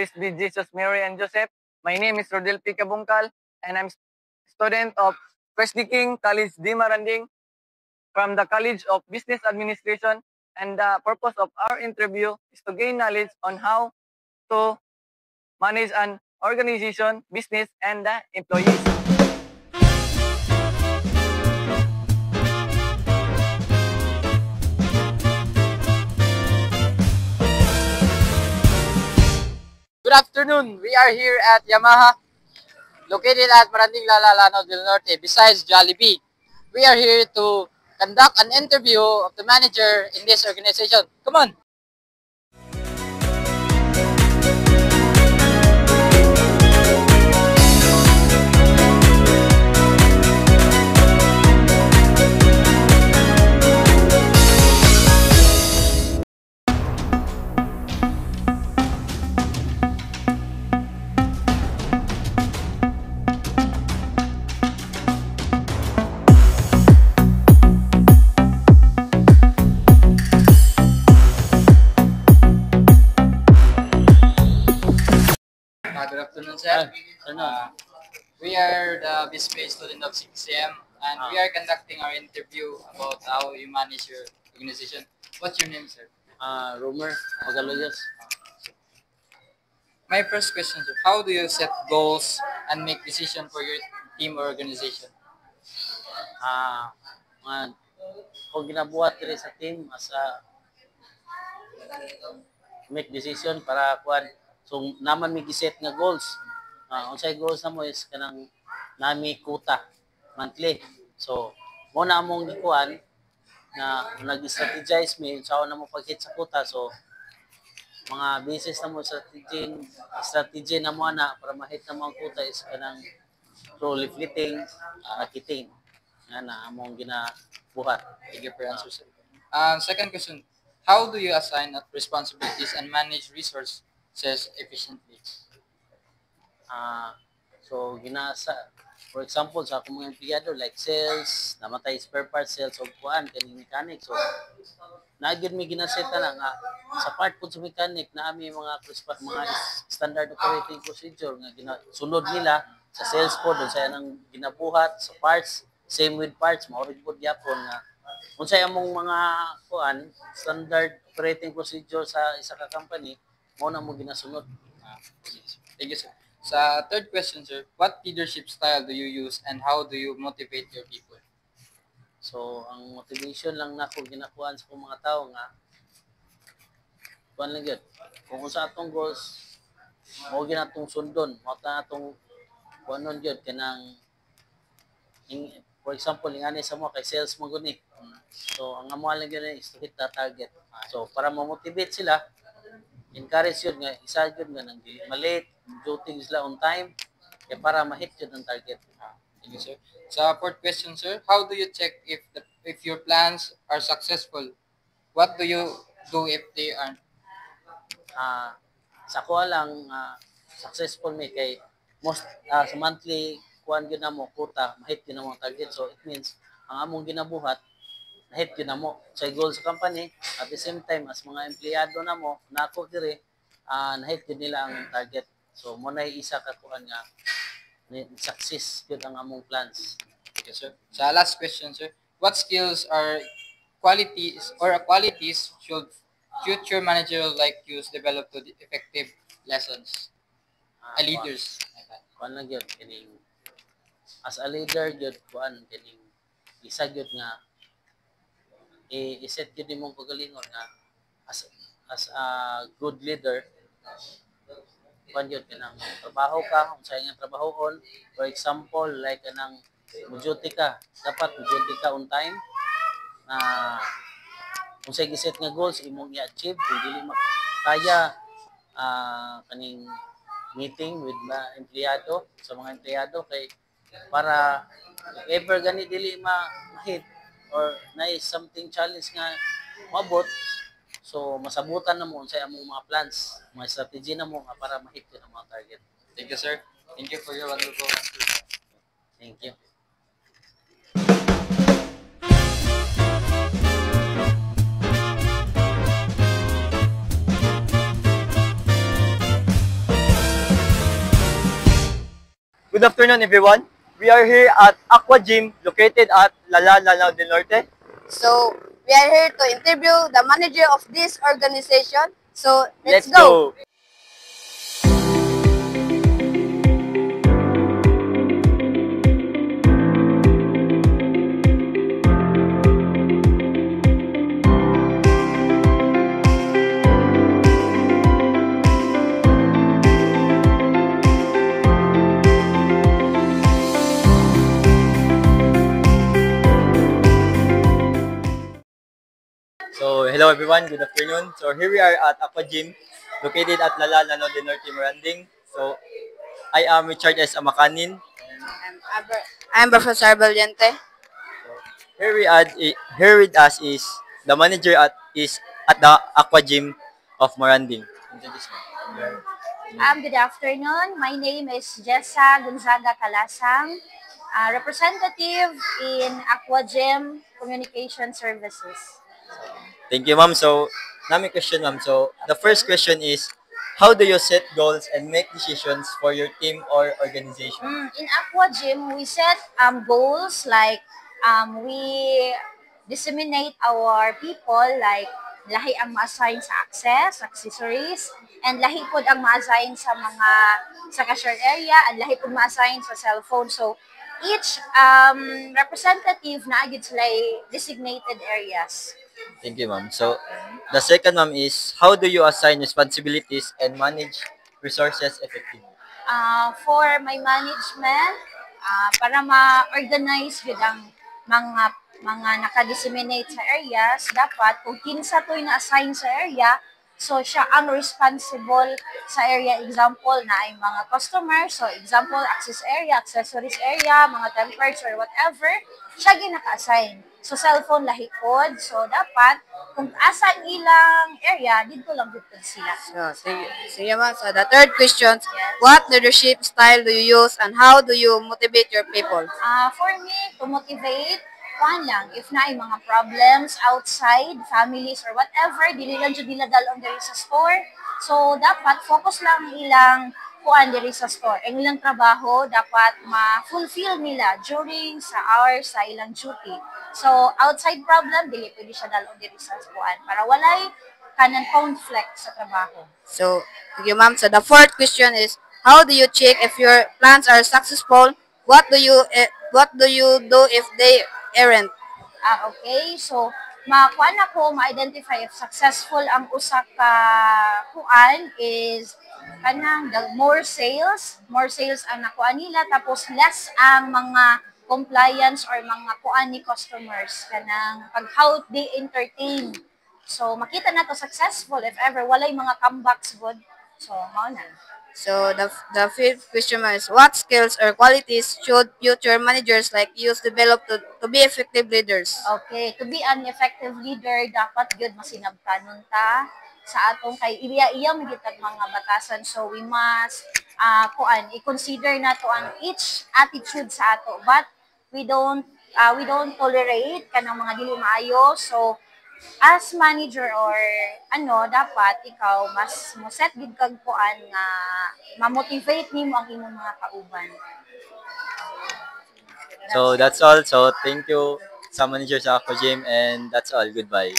Praise be Jesus, Mary, and Joseph. My name is Rodel P. Kabungkal, and I'm student of First D. King College D. Maranding from the College of Business Administration. And the purpose of our interview is to gain knowledge on how to manage an organization, business, and the employees. Good afternoon. We are here at Yamaha, located at Maranding Lanao del Norte, besides Jollibee. We are here to conduct an interview of the manager in this organization. Come on. Good afternoon, sir. We are the BSP student of 6cm, and we are conducting our interview about how you manage your organization. What's your name, sir? Romer Magaloyos. My first question, sir. How do you set goals and make decisions for your team or organization? Kung ginabuhat diri sa team asa make decision para kuan so naman mi giset nga goals. Unsay goals namo is kanang nami kuta monthly. So mo na among gikuan na nag-strategize mi unsa na mo pag-hit sa kuta. So mga basis na mo strategy na mo na para ma-hit na mo ang kuta is kanang through leafleting, marketing. Na among ginabuhat. Thank you for your answer, sir. Second question, how do you assign responsibilities and manage resources efficiently? So ginasa for example sa akong mga empleyado like sales, namatay spare parts sales og kuan kaning mechanic. So nagyud mi ginaseta na nga sa part pud sa mechanic na ami mga standard operating procedure nga ginasunod nila sa sales pod unsay nang ginabuhat sa parts. Same with parts, maorig po gyapon nga unsay among mga kuan standard operating procedure sa isa ka company mo na mo ginasunod. Thank you, sir. Sa third question, sir, what leadership style do you use and how do you motivate your people? So ang motivation lang nako ginakuan sa mga tao nga kuan lang gyud kung sa atong goals mao ginatong sundon mao ta atong kuanon gyud kanang for example, ingani sa mo kay sales mo guni. So ang amo lang gyud is to hit the target. So para ma-motivate sila, encourage yun nga isa gyud nga nang dili malate, duty sila on time kay para ma-hit yun ang target. Thank you, sir. Sa fourth question, sir, how do you check if your plans are successful? What do you do if they aren't? Sa ko lang successful mi kay most sa monthly kuan gyud namo kuta ma-hit gyud namo target. So it means ang among ginabuhat na-hit gyud namo sa goal sa company at the same time as mga empleyado namo nako diri na-hit gyud nila ang target. So mo na isa ka kuan nga success gyud ang among plans. Okay, sir. Sa last question, sir, what skills or qualities should future manager like you develop to effective lessons? Leaders. Kuan lang gyud kining as a leader gyud kuan kining isa gyud nga i-set gyud imong kagalingon nga as a good leader kuan gyud kanang trabaho ka unsay nga trabahon. For example like kanang mo-duty ka, dapat mo-duty ka on time. Unsay giset nga goals imong i-achieve kung dili makaya kaning meeting with mga empleyado sa mga empleyado kay para if ever gani dili ma-hit or na something challenge nga mabot so masabutan na mo unsay among mga plans, mga strategy na mo para ma-hit yun ang mga target. Thank you, sir. Thank you for your wonderful answer. Thank you. Good afternoon, everyone. We are here at Aqua Gym located at Lanao del Norte. So, we are here to interview the manager of this organization. So, let's go. So, hello everyone, good afternoon. So, here we are at Aqua Gym, located at Lanao del Norte, Maranding. So, I am Richard S. Amakanin. I'm Professor Valiente. Here with us is the manager at the Aqua Gym of Maranding. Introduce mo. Good afternoon. My name is Jessa Gonzaga Calasang, representative in Aqua Gym Communication Services. Thank you, ma'am. So, nami question, ma'am. So, the first question is, how do you set goals and make decisions for your team or organization? In Aqua Gym, we set goals like we disseminate our people like lahi ang ma-assign sa access, accessories, and lahi pod ang ma-assign sa cashier area, and lahi pod ma-assign sa cellphone. So, each representative na agad sila designated areas. Thank you, ma'am. So, the second, ma'am, is how do you assign responsibilities and manage resources effectively? For my management, para ma-organize yun ang mga naka-disseminate sa areas, dapat kung kinsa to'y na-assign sa area, so siya ang responsible sa area. Example na ay mga customers, so example, access area, accessories area, mga tempers or whatever, siya ginaka-assign. So cellphone lahikod, so dapat kung asa ilang area, dito lang dito sila. So, sige ma'am. So, the third question, what leadership style do you use and how do you motivate your people? For me, to motivate, kuan lang, if na ay mga problems outside, families or whatever, dili lang jud nila dalon diri sa store. So, dapat focus lang ilang kuan diri sa store. Ang ilang trabaho, dapat ma-fulfill nila during sa hours sa ilang duty. So, outside problem, dili pwede siya dalon diri sa kuan para walay kanang conflict sa trabaho. So, sige ma'am. So, the fourth question is, how do you check if your plans are successful? What do you do if they aren't? Okay. So, makuan ako ma-identify if successful ang usa ka kuan is kanang the more sales ang nakuha nila, tapos less ang mga compliance or mga kuan ni customers kanang pag how they entertain. So makita na to successful if ever walay mga comebacks good. So mao na. So, the fifth question is, what skills or qualities should future managers like you develop to be effective leaders? Okay, to be an effective leader, dapat good masinabtanon ta sa atong kay iya magitag mga batasan. So we must i-consider na to ang each attitude sa ato, but we don't tolerate kanang mga dili maayo. So as manager or dapat ikaw mas mo set gid kag kuan nga ma-motivate nimo ang imong mga kauban. So, that's all. So, thank you sa manager sa Aqua Gym and that's all. Goodbye.